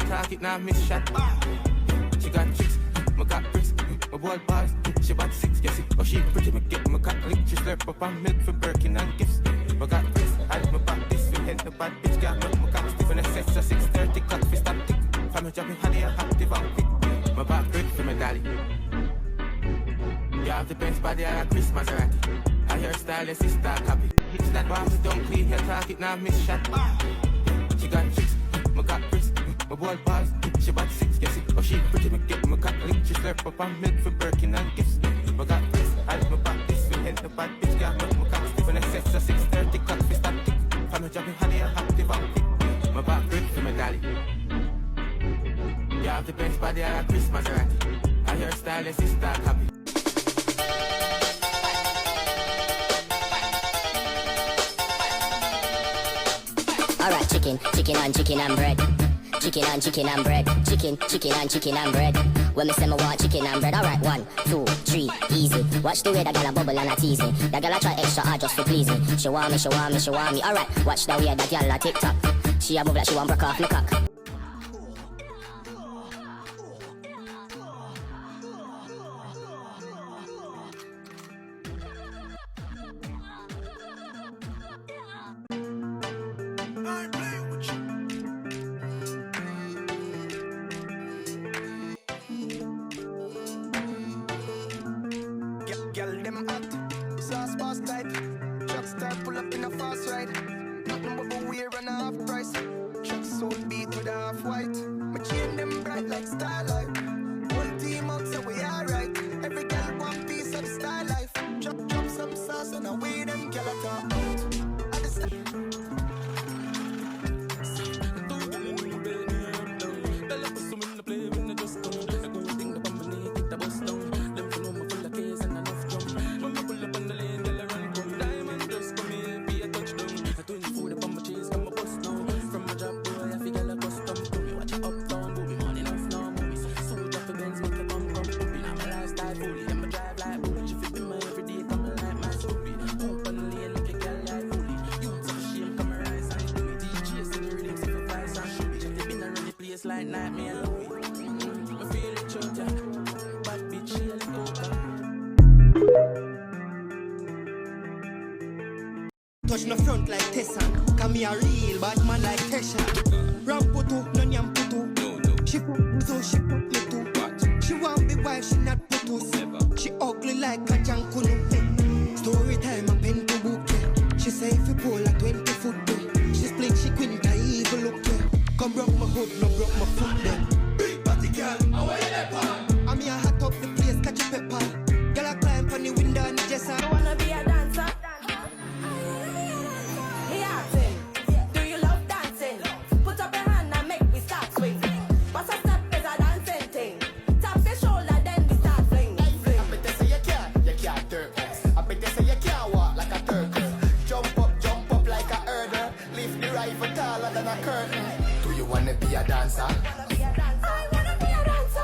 talk it now, miss shot. She got tricks, me got bricks, my boy bars. She bought 6, yes, oh she pretty, me get my cat lick. She slurp up on milk for Birkin and gifts. Me got bricks, I my back this, we hit the bad bitch. Got my cat stiff in a sex, so 6:30, clock fi stop tick. From a job in honey, I active and quick. My back brick for my dolly. You have the best body, I got Chris Maserati. I hear style, yes, it's start happy. It's that bomb, we don't clean, you talk it now, miss shot. She got tricks, me got bricks, my boy bars. She bought 6, yes, oh she pretty, me get my cat lick. She slurp up on milk for Birkin and gifts. Me got bricks, I my back this, we hit the bad bitch. Got my cat stiff in a sex, so 6:30, clock fi stop tick. From a job in honey, I active and quick. My back brick for my dolly. You have the best body, I got Chris Maserati. I hear style, yes, it's start happy. Alright, chicken and bread. Chicken and bread. Chicken and bread. When me say me want chicken and bread, alright, 1, 2, 3, easy. Watch the way that gal a bubble and a teasing. That gal a try extra hard just for pleasing. She want me. Alright, watch the way that gal a tick tock. She a move like she want break off me cock. Girl, them hot, sauce boss type. Truck start pull up in a fast ride. Nothing but wear and a half price. Truck suit beat with a half white. My chain them bright like starlight. Whole team out so we alright. Every girl one piece of star life. Drop some sauce and away them girl at our out. At the start. Like nightmare Louis. I feel it, Georgia. Bad bitch, she a coca. Touch no front like Tessan. Come me a real bad man like Tesha. Ramputu, no nyam putu. She put so she put me too. She want me wife, she not putus. She ugly like a jankunu. Story time, a pen to book. She say if you pull a 20 foot. She split, she quint, I evil look. Come broke my hood, no broke my foot then. Big party girl, how are you there, pan? I'm here hot up the place, catch a pepper. Girl, I climb on the window and just I wanna be a dancer. Do you love dancing? Put up your hand and make me start swing. What's a step is a dancing thing. Tap your shoulder, then we start fling. I bet they say you can't turk. I bet they say you can't walk like a turtle. Jump up like a hurdle. Lift the rifle taller than a curtain. Do you wanna be a dancer?